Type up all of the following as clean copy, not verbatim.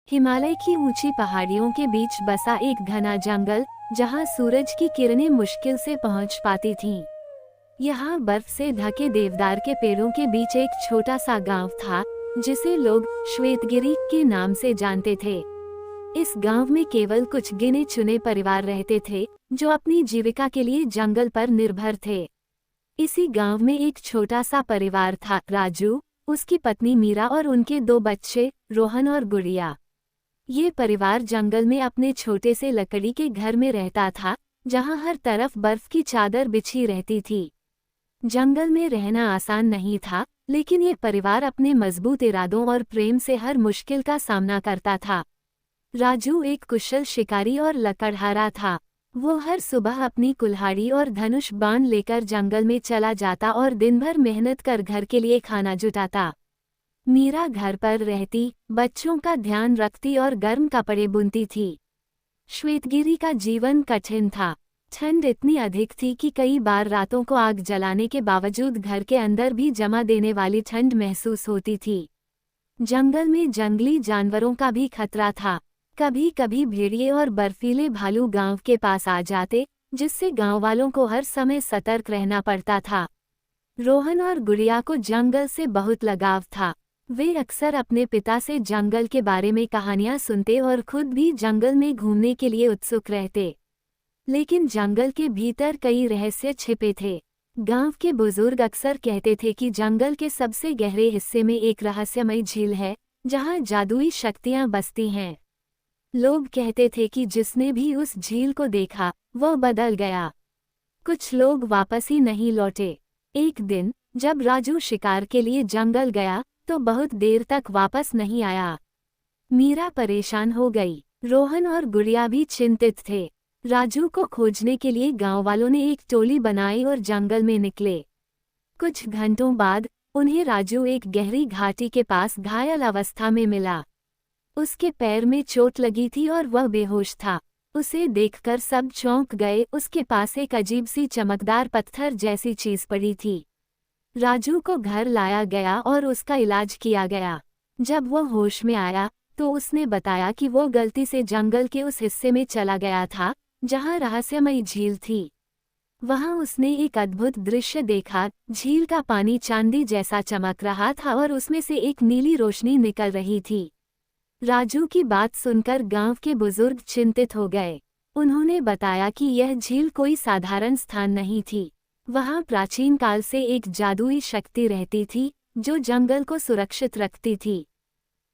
हिमालय की ऊंची पहाड़ियों के बीच बसा एक घना जंगल, जहां सूरज की किरणें मुश्किल से पहुंच पाती थीं। यहाँ बर्फ से ढके देवदार के पेड़ों के बीच एक छोटा सा गांव था, जिसे लोग श्वेतगिरी के नाम से जानते थे। इस गांव में केवल कुछ गिने चुने परिवार रहते थे, जो अपनी जीविका के लिए जंगल पर निर्भर थे। इसी गांव में एक छोटा सा परिवार था, राजू, उसकी पत्नी मीरा और उनके 2 बच्चे, रोहन और गुड़िया। ये परिवार जंगल में अपने छोटे से लकड़ी के घर में रहता था, जहां हर तरफ बर्फ की चादर बिछी रहती थी। जंगल में रहना आसान नहीं था, लेकिन ये परिवार अपने मजबूत इरादों और प्रेम से हर मुश्किल का सामना करता था। राजू एक कुशल शिकारी और लकड़हारा था। वो हर सुबह अपनी कुल्हाड़ी और धनुष बाण लेकर जंगल में चला जाता और दिन भर मेहनत कर घर के लिए खाना जुटाता। मीरा घर पर रहती, बच्चों का ध्यान रखती और गर्म कपड़े बुनती थी। श्वेतगिरी का जीवन कठिन था। ठंड इतनी अधिक थी कि कई बार रातों को आग जलाने के बावजूद घर के अंदर भी जमा देने वाली ठंड महसूस होती थी। जंगल में जंगली जानवरों का भी खतरा था। कभी कभी भेड़िए और बर्फीले भालू गांव के पास आ जाते, जिससे गांव वालों को हर समय सतर्क रहना पड़ता था। रोहन और गुड़िया को जंगल से बहुत लगाव था। वे अक्सर अपने पिता से जंगल के बारे में कहानियां सुनते और खुद भी जंगल में घूमने के लिए उत्सुक रहते। लेकिन जंगल के भीतर कई रहस्य छिपे थे। गांव के बुजुर्ग अक्सर कहते थे कि जंगल के सबसे गहरे हिस्से में एक रहस्यमय झील है, जहां जादुई शक्तियां बसती हैं। लोग कहते थे कि जिसने भी उस झील को देखा, वह बदल गया। कुछ लोग वापस ही नहीं लौटे। एक दिन जब राजू शिकार के लिए जंगल गया, तो बहुत देर तक वापस नहीं आया। मीरा परेशान हो गई। रोहन और गुड़िया भी चिंतित थे। राजू को खोजने के लिए गांव वालों ने एक टोली बनाई और जंगल में निकले। कुछ घंटों बाद उन्हें राजू एक गहरी घाटी के पास घायल अवस्था में मिला। उसके पैर में चोट लगी थी और वह बेहोश था। उसे देखकर सब चौंक गए। उसके पास एक अजीब सी चमकदार पत्थर जैसी चीज पड़ी थी। राजू को घर लाया गया और उसका इलाज किया गया। जब वह होश में आया, तो उसने बताया कि वो गलती से जंगल के उस हिस्से में चला गया था, जहां रहस्यमयी झील थी। वहां उसने एक अद्भुत दृश्य देखा। झील का पानी चांदी जैसा चमक रहा था और उसमें से एक नीली रोशनी निकल रही थी। राजू की बात सुनकर गांव के बुजुर्ग चिंतित हो गए। उन्होंने बताया कि यह झील कोई साधारण स्थान नहीं थी। वहां प्राचीन काल से एक जादुई शक्ति रहती थी, जो जंगल को सुरक्षित रखती थी।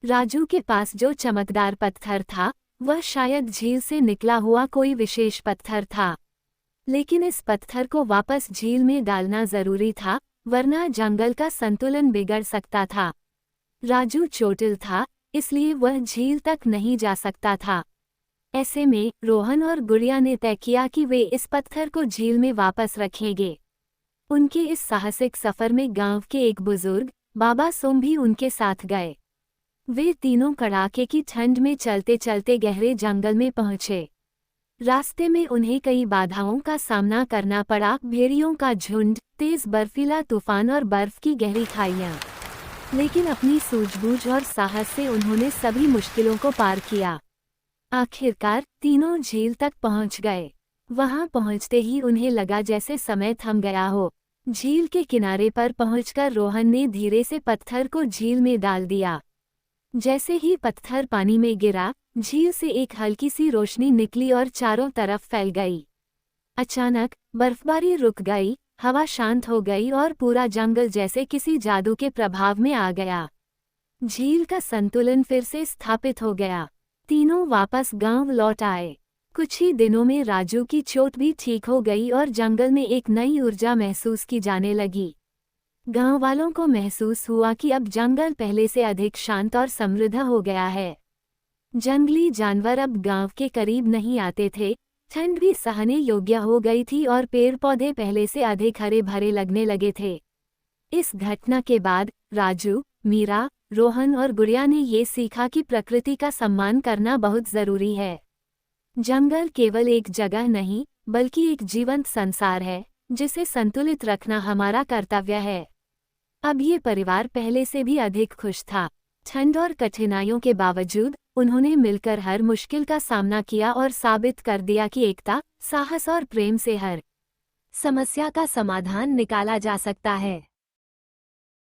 राजू के पास जो चमकदार पत्थर था, वह शायद झील से निकला हुआ कोई विशेष पत्थर था। लेकिन इस पत्थर को वापस झील में डालना जरूरी था, वरना जंगल का संतुलन बिगड़ सकता था। राजू चोटिल था, इसलिए वह झील तक नहीं जा सकता था। ऐसे में रोहन और गुड़िया ने तय किया कि वे इस पत्थर को झील में वापस रखेंगे। उनके इस साहसिक सफर में गांव के एक बुजुर्ग, बाबा सोम भी उनके साथ गए। वे तीनों कड़ाके की ठंड में चलते चलते गहरे जंगल में पहुंचे। रास्ते में उन्हें कई बाधाओं का सामना करना पड़ा। भेड़ियों का झुंड, तेज बर्फीला तूफान और बर्फ की गहरी खाइयां। लेकिन अपनी सूझबूझ और साहस से उन्होंने सभी मुश्किलों को पार किया। आखिरकार तीनों झील तक पहुंच गए। वहां पहुंचते ही उन्हें लगा जैसे समय थम गया हो। झील के किनारे पर पहुंचकर रोहन ने धीरे से पत्थर को झील में डाल दिया। जैसे ही पत्थर पानी में गिरा, झील से एक हल्की सी रोशनी निकली और चारों तरफ फैल गई। अचानक बर्फबारी रुक गई, हवा शांत हो गई और पूरा जंगल जैसे किसी जादू के प्रभाव में आ गया। झील का संतुलन फिर से स्थापित हो गया। तीनों वापस गांव लौट आए। कुछ ही दिनों में राजू की चोट भी ठीक हो गई और जंगल में एक नई ऊर्जा महसूस की जाने लगी। गांव वालों को महसूस हुआ कि अब जंगल पहले से अधिक शांत और समृद्ध हो गया है। जंगली जानवर अब गांव के करीब नहीं आते थे। ठंड भी सहने योग्य हो गई थी और पेड़ पौधे पहले से अधिक हरे भरे लगने लगे थे। इस घटना के बाद राजू, मीरा, रोहन और गुड़िया ने ये सीखा कि प्रकृति का सम्मान करना बहुत जरूरी है। जंगल केवल एक जगह नहीं, बल्कि एक जीवंत संसार है, जिसे संतुलित रखना हमारा कर्तव्य है। अब ये परिवार पहले से भी अधिक खुश था। ठंड और कठिनाइयों के बावजूद उन्होंने मिलकर हर मुश्किल का सामना किया और साबित कर दिया कि एकता, साहस और प्रेम से हर समस्या का समाधान निकाला जा सकता है।